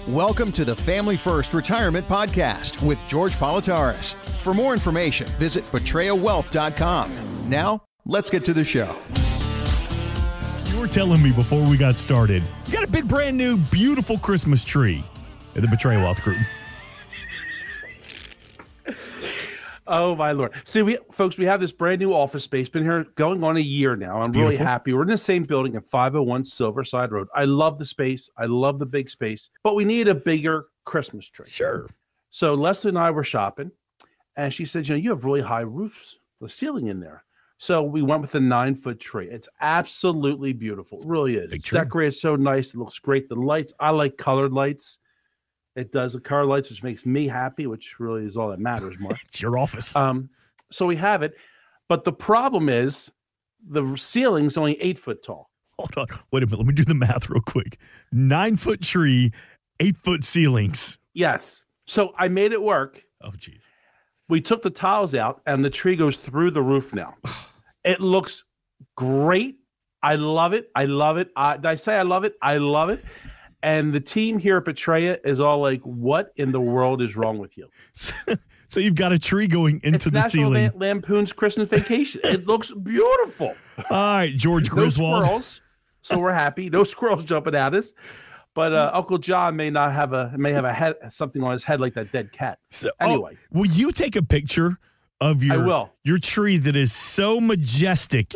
Welcome to the Family First Retirement Podcast with George Politarhos. For more information, visit betrayawealth.com. Now, let's get to the show. You were telling me before we got started, you got a big, brand new, beautiful Christmas tree at the Betray Wealth Group. Oh, my Lord. See, we have this brand new office space. Been here going on a year now. I'm really happy. We're in the same building at 501 Silverside Road. I love the space. I love the big space. But we need a bigger Christmas tree. Sure. So Leslie and I were shopping, and she said, you have really high roofs, the ceiling in there. So we went with a 9-foot tree. It's absolutely beautiful. It really is. It's decorated so nice. It looks great. The lights, I like colored lights. It does the color lights, which makes me happy, which really is all that matters, Mark. It's your office. So we have it. But the problem is the ceiling's only 8 foot tall. Hold on. Wait a minute. Let me do the math real quick. 9-foot tree, 8-foot ceilings. Yes. So I made it work. Oh, geez. We took the tiles out, and the tree goes through the roof now. It looks great. I love it. I love it. Did I say I love it? I love it. And the team here at Betraya is all like, what in the world is wrong with you? So you've got a tree going into the ceiling. National Lampoon's Christmas Vacation. It looks beautiful. All right, George Griswold. No squirrels, so we're happy. No squirrels jumping at us. But Uncle John may have a head, something on his head like that dead cat. So, anyway. Will you take a picture of your tree that is so majestic?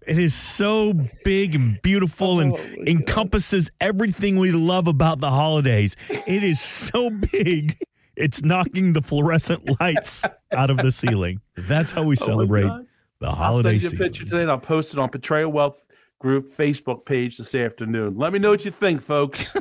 It is so big and beautiful and encompasses everything we love about the holidays. It is so big, it's knocking the fluorescent lights out of the ceiling. That's how we celebrate the holiday season. I'll send you a picture today, and I'll post it on Betraya Wealth Group Facebook page this afternoon. Let me know what you think, folks.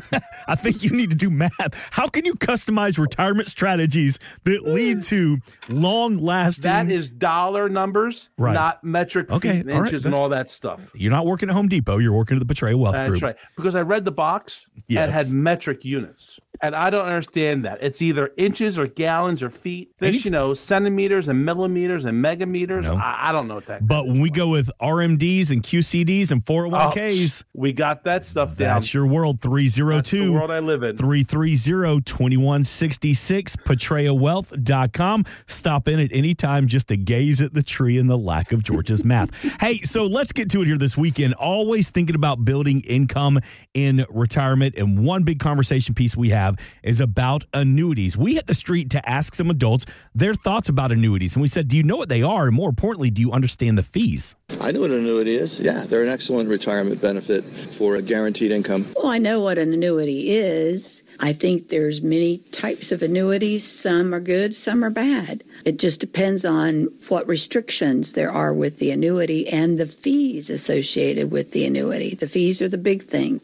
I think you need to do math. How can you customize retirement strategies that lead to long-lasting? That is dollar numbers, not metric feet and inches and all that stuff. You're not working at Home Depot. You're working at the Betraya Wealth Group. That's right. Because I read the box and it had metric units. And I don't understand that. It's either inches or gallons or feet. There's, centimeters and millimeters and megameters. No. I don't know what that But when we go with RMDs and QCDs and 401ks, we got that stuff down. That's your world. 302. That's the world I live in. 330-2166, betrayawealth.com. Stop in at any time just to gaze at the tree and the lack of George's math. Hey, so let's get to it here this weekend. Always thinking about building income in retirement. And one big conversation piece we have is about annuities. We hit the street to ask some adults their thoughts about annuities. And we said, do you know what they are? And more importantly, do you understand the fees? I know what an annuity is. Yeah, they're an excellent retirement benefit for a guaranteed income. Well, I know what an annuity is. I think there's many types of annuities. Some are good, some are bad. It just depends on what restrictions there are with the annuity and the fees associated with the annuity. The fees are the big thing.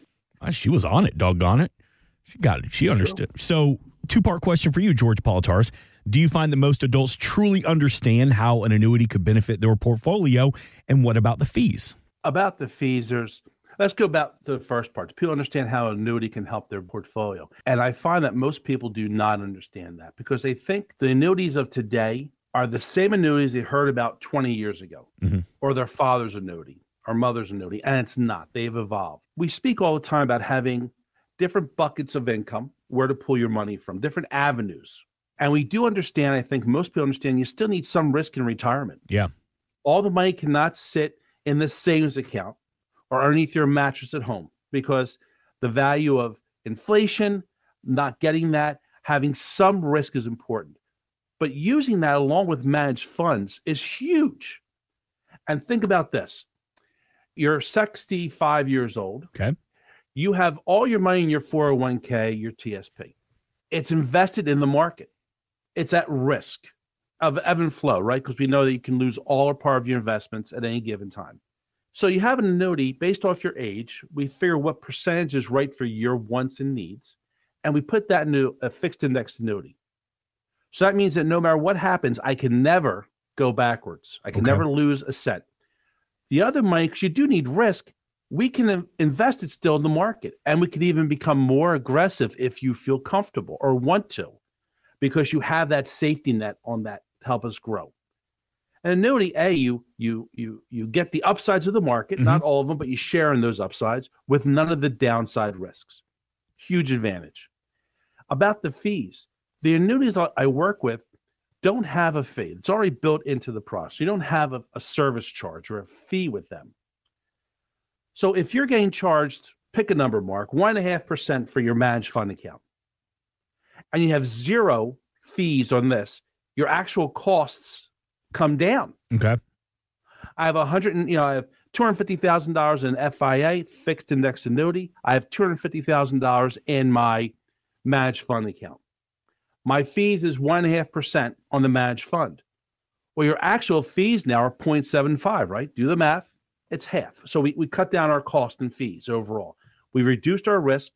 She was on it, doggone it. She got it. She understood. So, two-part question for you, George Politarhos. Do you find that most adults truly understand how an annuity could benefit their portfolio? And what about the fees? About the fees, let's go back to the first part. People understand how an annuity can help their portfolio. And I find that most people do not understand that because they think the annuities of today are the same annuities they heard about 20 years ago, or their father's annuity, or mother's annuity. And it's not. They've evolved. We speak all the time about having different buckets of income, where to pull your money from, different avenues. And we do understand, I think most people understand, you still need some risk in retirement. Yeah. All the money cannot sit in the savings account or underneath your mattress at home because the value of inflation, not getting that, having some risk is important. But using that along with managed funds is huge. And think about this. You're 65 years old. Okay. You have all your money in your 401k, your TSP. It's invested in the market. It's at risk of ebb and flow, right? Because we know that you can lose all or part of your investments at any given time. So you have an annuity based off your age. We figure what percentage is right for your wants and needs, and we put that into a fixed index annuity. So that means that no matter what happens, I can never go backwards. I can never lose a cent. The other money, because you do need risk, we can invest it still in the market, and we can even become more aggressive if you feel comfortable or want to, because you have that safety net on that to help us grow. An annuity, you get the upsides of the market, not all of them, but you share in those upsides with none of the downside risks. Huge advantage. About the fees, the annuities I work with don't have a fee. It's already built into the process. You don't have a service charge or a fee with them. So if you're getting charged, pick a number, Mark, 1.5% for your managed fund account, and you have zero fees on this, your actual costs come down. Okay. I have I have $250,000 in FIA, fixed index annuity. I have $250,000 in my managed fund account. My fees is 1.5% on the managed fund. Well, your actual fees now are 0.75, right? Do the math. It's half. So we cut down our cost and fees overall. We reduced our risk.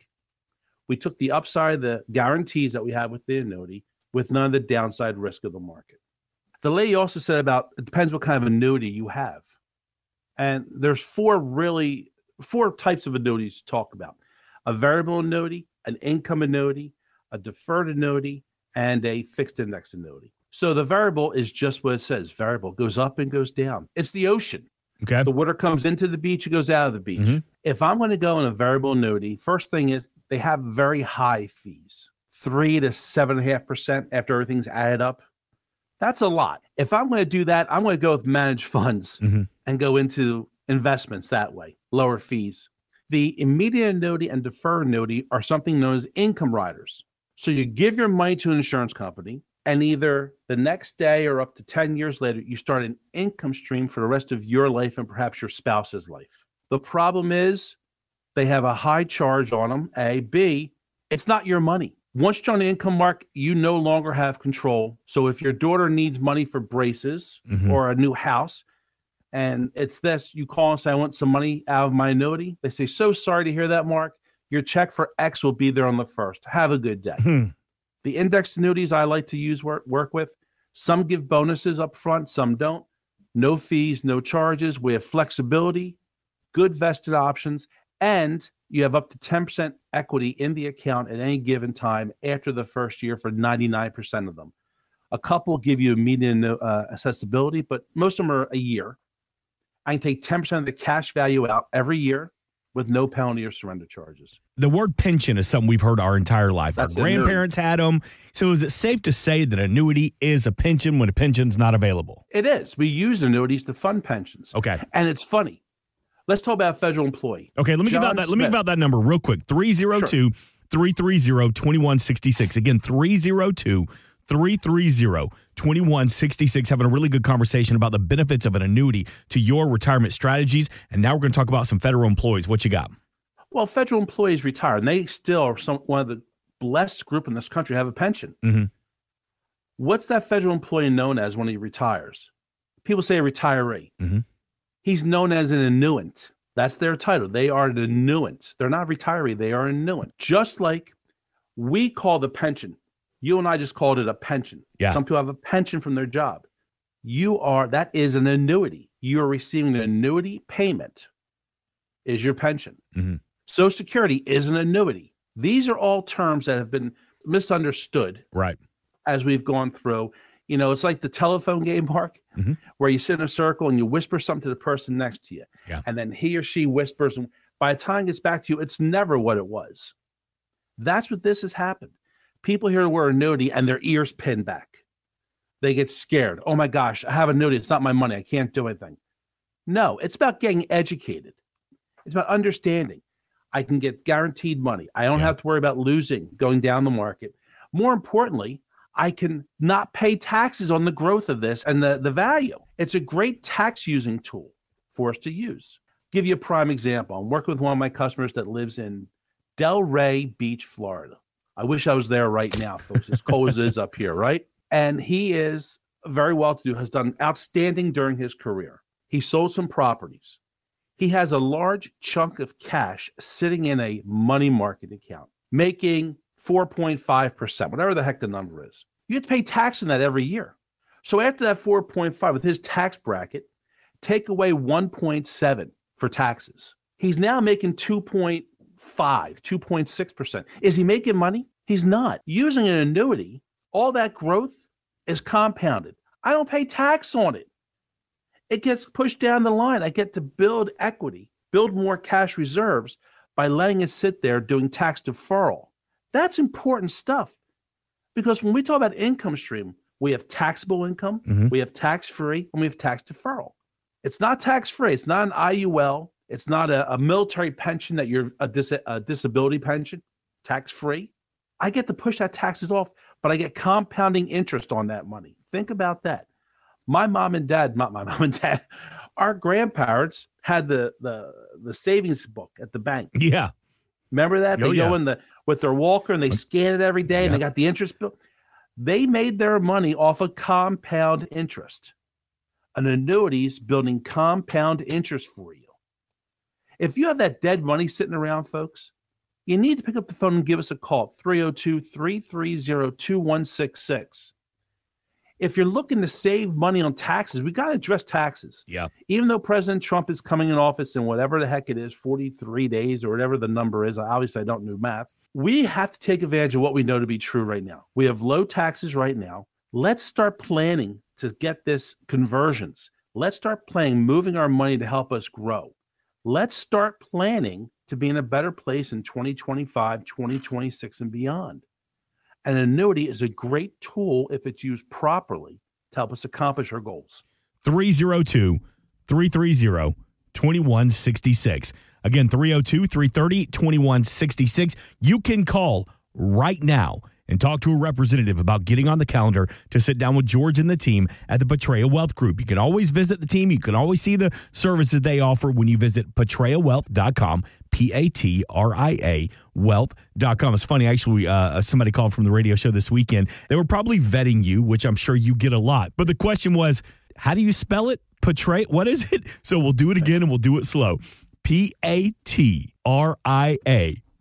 We took the upside, the guarantees that we have with the annuity, with none of the downside risk of the market. The lady also said about, it depends what kind of annuity you have. And there's four types of annuities to talk about: a variable annuity, an income annuity, a deferred annuity, and a fixed index annuity. So the variable is just what it says. Variable goes up and goes down. It's the ocean. Okay. The water comes into the beach, it goes out of the beach. Mm-hmm. If I'm going to go in a variable annuity, first thing is they have very high fees, 3 to 7.5% after everything's added up. That's a lot. If I'm going to do that, I'm going to go with managed funds and go into investments that way, lower fees. The immediate annuity and deferred annuity are something known as income riders. So you give your money to an insurance company, and either the next day or up to 10 years later, you start an income stream for the rest of your life and perhaps your spouse's life. The problem is they have a high charge on them, A. B, it's not your money. Once you're on the income mark, you no longer have control. So if your daughter needs money for braces or a new house, and it's this, you call and say, I want some money out of my annuity. They say, so sorry to hear that, Mark. Your check for X will be there on the 1st. Have a good day. The indexed annuities I like to use work with, some give bonuses up front, some don't. No fees, no charges. We have flexibility, good vested options, and you have up to 10% equity in the account at any given time after the first year for 99% of them. A couple give you immediate accessibility, but most of them are a year. I can take 10% of the cash value out every year with no penalty or surrender charges. The word pension is something we've heard our entire life. That's our grandparents had them. So is it safe to say that annuity is a pension when a pension's not available? It is. We use annuities to fund pensions. Okay. And it's funny. Let's talk about a federal employee. Okay, let me give out that number real quick. 302-330-2166. Again, 302-330-2166. Having a really good conversation about the benefits of an annuity to your retirement strategies. And now we're going to talk about some federal employees. What you got? Well, federal employees retire, and they still are one of the blessed group in this country to have a pension. What's that federal employee known as when he retires? People say a retiree. He's known as an annuitant. That's their title. They are an annuitant. They're not a retiree. They are an annuitant. Just like we call the pension. You and I just called it a pension. Yeah. Some people have a pension from their job. That is an annuity. You're receiving an annuity payment is your pension. Social Security is an annuity. These are all terms that have been misunderstood. Right. As we've gone through. You know, it's like the telephone game, Mark, where you sit in a circle and you whisper something to the person next to you. Yeah. And then he or she whispers, and by the time it gets back to you, it's never what it was. That's what this has happened. People hear the word annuity and their ears pin back. They get scared. Oh my gosh, I have an annuity. It's not my money. I can't do anything. No, it's about getting educated. It's about understanding. I can get guaranteed money. I don't have to worry about going down the market. More importantly, I can not pay taxes on the growth of this and the value. It's a great tax using tool for us to use. Give you a prime example. I'm working with one of my customers that lives in Delray Beach, Florida. I wish I was there right now, folks, as cold as it is up here, right? And he is very well-to-do, has done outstanding during his career. He sold some properties. He has a large chunk of cash sitting in a money market account, making 4.5%, whatever the heck the number is. You have to pay tax on that every year. So after that 4.5 with his tax bracket, take away 1.7 for taxes. He's now making 2.5, 2.6%. Is he making money? He's not. Using an annuity, all that growth is compounded. I don't pay tax on it. It gets pushed down the line. I get to build equity, build more cash reserves by letting it sit there doing tax deferral. That's important stuff, because when we talk about income stream, we have taxable income, we have tax-free, and we have tax deferral. It's not tax-free. It's not an IUL. It's not a military pension that you're a disability pension, tax-free. I get to push that taxes off, but I get compounding interest on that money. Think about that. My mom and dad, not my mom and dad, our grandparents had the savings book at the bank. Yeah. Remember that? They go in with their walker and they scan it every day and they got the interest bill. They made their money off of compound interest. An annuity's building compound interest for you. If you have that dead money sitting around, folks, you need to pick up the phone and give us a call, 302-330-2166. If you're looking to save money on taxes, we got to address taxes. Yeah. Even though President Trump is coming in office in whatever the heck it is, 43 days or whatever the number is, obviously I don't know math. We have to take advantage of what we know to be true right now. We have low taxes right now. Let's start planning to get this conversions. Let's start planning, moving our money to help us grow. Let's start planning to be in a better place in 2025, 2026, and beyond. An annuity is a great tool if it's used properly to help us accomplish our goals. 302-330-2166. Again, 302-330-2166. You can call right now and talk to a representative about getting on the calendar to sit down with George and the team at the Politarhos Wealth Group. You can always visit the team. You can always see the services they offer when you visit PolitarhosWealth.com, P-A-T-R-I-A wealth.com. It's funny, actually, somebody called from the radio show this weekend. They were probably vetting you, which I'm sure you get a lot. But the question was, how do you spell it? What is it? So we'll do it again and we'll do it slow. P-A-T-R-I-A.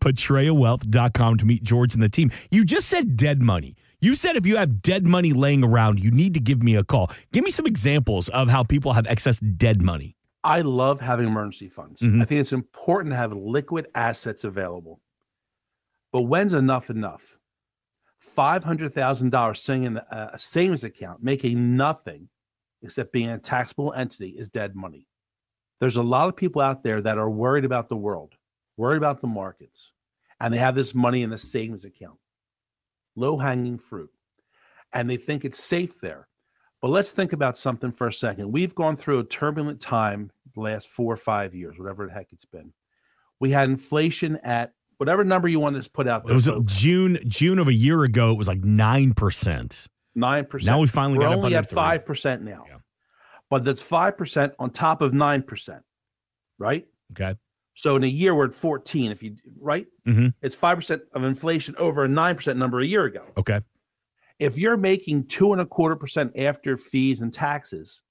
PolitarhosWealth.com to meet George and the team. You just said dead money. You said if you have dead money laying around, you need to give me a call. Give me some examples of how people have excess dead money. I love having emergency funds. I think it's important to have liquid assets available. But when's enough? $500,000 sitting in a savings account making nothing except being a taxable entity is dead money. There's a lot of people out there that are worried about the world, worried about the markets, and they have this money in a savings account, low-hanging fruit, and they think it's safe there. But let's think about something for a second. We've gone through a turbulent time the last 4 or 5 years, whatever the heck it's been. We had inflation at whatever number you want to put out there. It was folks. June of a year ago. It was like 9%. 9%. Now we finally got only up at 5% now. Yeah. But that's 5% on top of 9%, right? Okay. So in a year, we're at 14, if you right? It's 5% of inflation over a 9% number a year ago. Okay. If you're making 2.25% after fees and taxes,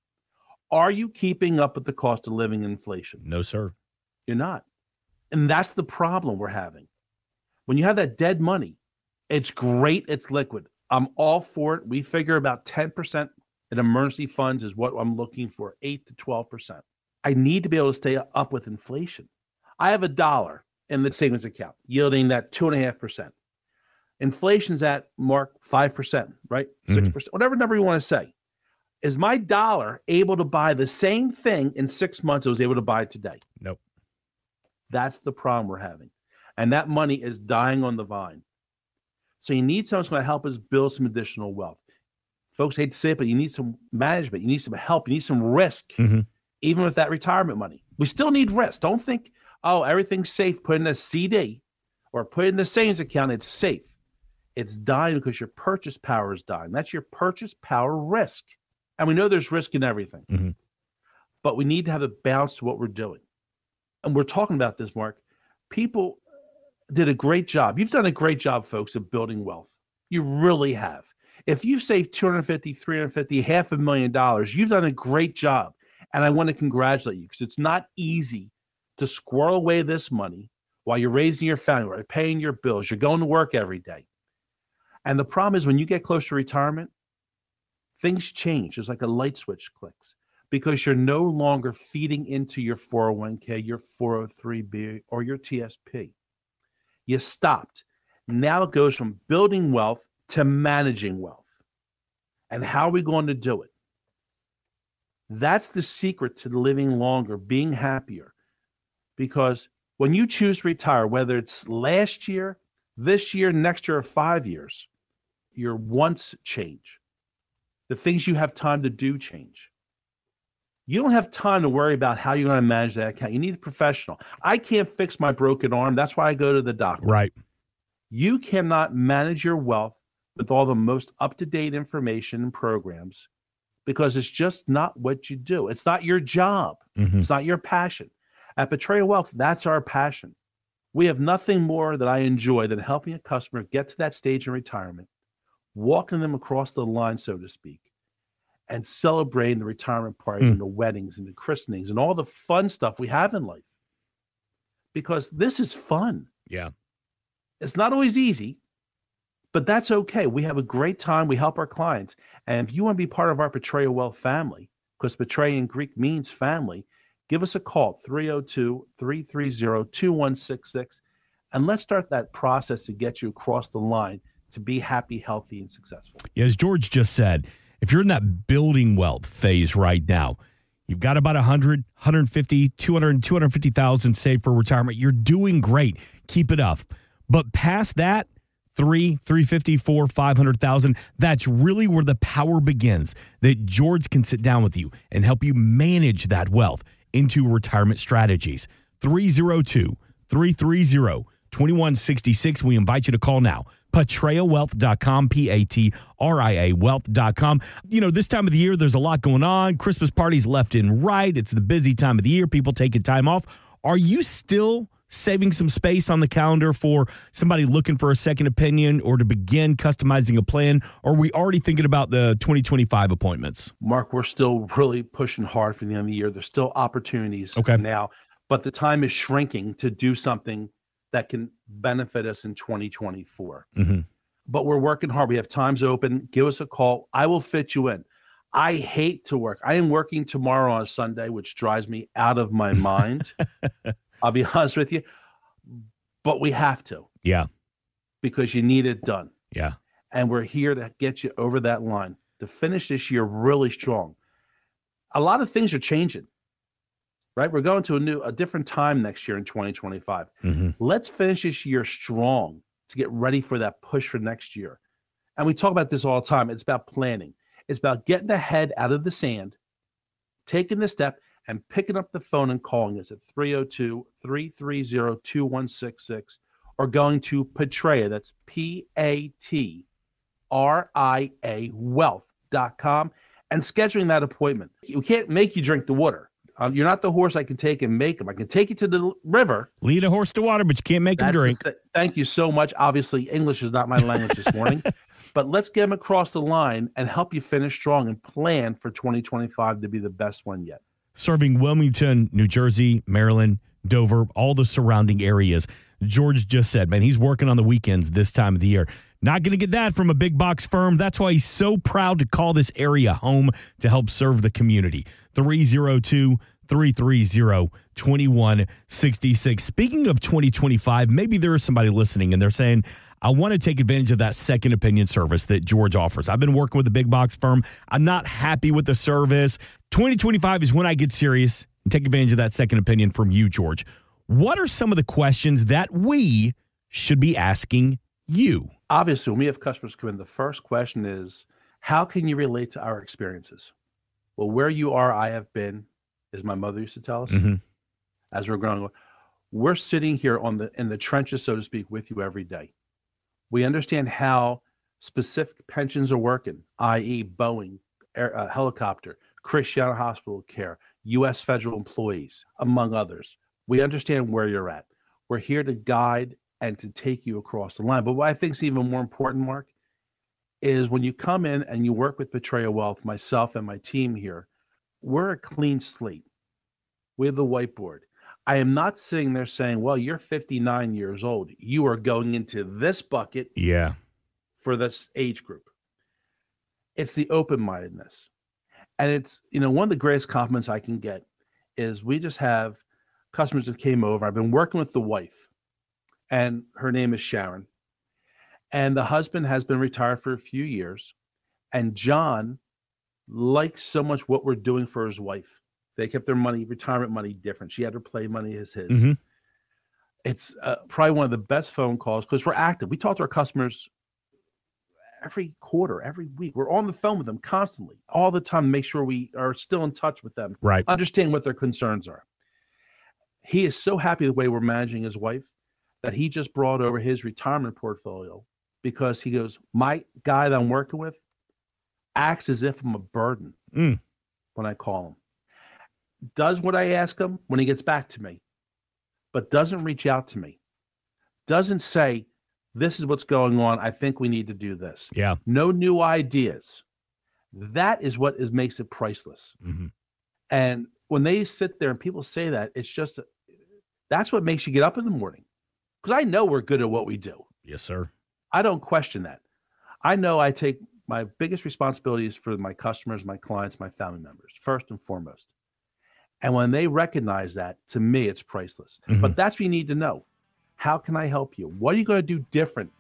are you keeping up with the cost of living inflation? No, sir. You're not. And that's the problem we're having. When you have that dead money, it's great, it's liquid. I'm all for it. We figure about 10% in emergency funds is what I'm looking for, 8 to 12%. I need to be able to stay up with inflation. I have $1 in the savings account yielding that 2.5%. Inflation's at mark 5%, right? 6%, whatever number you want to say. Is my dollar able to buy the same thing in 6 months it was able to buy today? Nope. That's the problem we're having. And that money is dying on the vine. So you need someone who's going to help us build some additional wealth. Folks hate to say it, but you need some management. You need some help. You need some risk, even with that retirement money. We still need risk. Don't think, oh, everything's safe. Put in a CD or put it in the savings account. It's safe. It's dying because your purchase power is dying. That's your purchase power risk. And we know there's risk in everything. But we need to have a balance to what we're doing. And we're talking about this, Mark. People did a great job. You've done a great job, folks, of building wealth. You really have. If you've saved $250,000, $350,000, $500,000, you've done a great job. And I want to congratulate you because it's not easy to squirrel away this money while you're raising your family, while you're paying your bills, you're going to work every day. And the problem is when you get close to retirement, things change. It's like a light switch clicks because you're no longer feeding into your 401k, your 403b, or your TSP. You stopped. Now it goes from building wealth to managing wealth. And how are we going to do it? That's the secret to living longer, being happier, because When you choose to retire, whether it's last year, this year, next year, or 5 years, your wants change. The things you have time to do change. You don't have time to worry about how you're going to manage that account. You need a professional. I can't fix my broken arm. That's why I go to the doctor. Right. You cannot manage your wealth with all the most up-to-date information and programs because it's just not what you do. It's not your job. Mm-hmm. It's not your passion. At Betrayal Wealth, that's our passion. We have nothing more that I enjoy than helping a customer get to that stage in retirement, walking them across the line, so to speak, and celebrating the retirement parties and the weddings and the christenings and all the fun stuff we have in life. Because this is fun. Yeah. It's not always easy, but that's okay. We have a great time. We help our clients. And if you want to be part of our Betrayal Wealth family, because betray in Greek means family, give us a call, 302-330-2166, and let's start that process to get you across the line to be happy, healthy, and successful. Yeah, as George just said, if you're in that building wealth phase right now, you've got about 100, 150, 200, 250,000 saved for retirement. You're doing great. Keep it up. But past that, 350, 400, 500,000, that's really where the power begins, that George can sit down with you and help you manage that wealth into retirement strategies. 302-330-2166. We invite you to call now. PatriaWealth.com, P-A-T-R-I-A Wealth.com. You know, this time of the year, there's a lot going on. Christmas parties left and right. It's the busy time of the year. People taking time off. Are you still saving some space on the calendar for somebody looking for a second opinion or to begin customizing a plan? Or are we already thinking about the 2025 appointments? Mark, we're still really pushing hard for the end of the year. There's still opportunities now, but the time is shrinking to do something that can benefit us in 2024. Mm-hmm. But we're working hard. We have times open. Give us a call. I will fit you in. I hate to work. I am working tomorrow on a Sunday, which drives me out of my mind. I'll be honest with you, but we have to. Yeah. Because you need it done. Yeah. And we're here to get you over that line, to finish this year really strong. A lot of things are changing, right? We're going to a different time next year in 2025. Mm-hmm. Let's finish this year strong to get ready for that push for next year. And we talk about this all the time. It's about planning. It's about getting the head out of the sand, taking the step, and picking up the phone and calling us at 302-330-2166 or going to Patria, that's P-A-T-R-I-A Wealth.com, and scheduling that appointment. We can't make you drink the water. You're not the horse I can take and make them. I can take you to the river. Lead a horse to water, but you can't make him drink. Thank you so much. Obviously, English is not my language this morning, but let's get them across the line and help you finish strong and plan for 2025 to be the best one yet. Serving Wilmington, New Jersey, Maryland, Dover, all the surrounding areas. George just said, man, he's working on the weekends this time of the year. Not going to get that from a big box firm. That's why he's so proud to call this area home to help serve the community. 302-330-2166. Speaking of 2025, maybe there is somebody listening and they're saying, I want to take advantage of that second opinion service that George offers. I've been working with a big box firm. I'm not happy with the service. 2025 is when I get serious and take advantage of that second opinion from you, George. What are some of the questions that we should be asking you? Obviously, when we have customers come in, the first question is, how can you relate to our experiences? Well, where you are, I have been, as my mother used to tell us, as we're growing up. We're sitting here in the trenches, so to speak, with you every day. We understand how specific pensions are working, i.e. Boeing, helicopter, Christiana Hospital Care, U.S. federal employees, among others. We understand where you're at. We're here to guide and to take you across the line. But what I think is even more important, Mark, is when you come in and you work with Betrayal Wealth, myself and my team here, we're a clean slate. We have the whiteboard. I am not sitting there saying, well, you're 59 years old. You are going into this bucket for this age group. It's the open-mindedness. And it's, one of the greatest compliments I can get is we just have customers that came over. I've been working with the wife, and her name is Sharon. And the husband has been retired for a few years. And John likes so much what we're doing for his wife. They kept their money, retirement money, different. She had her play money as his. It's probably one of the best phone calls because we're active. We talk to our customers every quarter, every week. We're on the phone with them constantly, all the time, to make sure we are still in touch with them, Right. understand what their concerns are. He is so happy the way we're managing his wife that he just brought over his retirement portfolio because he goes, my guy that I'm working with acts as if I'm a burden when I call him. Does what I ask him when he gets back to me, but doesn't reach out to me. Doesn't say, this is what's going on. I think we need to do this. Yeah. No new ideas. That is what makes it priceless. Mm-hmm. And when they sit there and people say that, it's just, that's what makes you get up in the morning. Because I know we're good at what we do. Yes, sir. I don't question that. I know I take my biggest responsibilities for my customers, my clients, my family members, first and foremost. And when they recognize that, to me, it's priceless. Mm-hmm. But that's what you need to know. How can I help you? What are you going to do different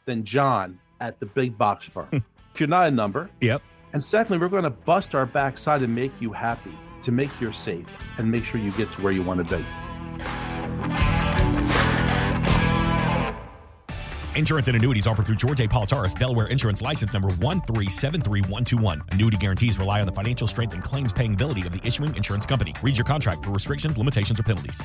than John at the big box firm? If you're not a number. Yep. And secondly, we're going to bust our backside and make you happy, to make you safe and make sure you get to where you want to be. Insurance and annuities offered through George A. Politarhos, Delaware Insurance License Number 1373121. Annuity guarantees rely on the financial strength and claims paying ability of the issuing insurance company. Read your contract for restrictions, limitations, or penalties.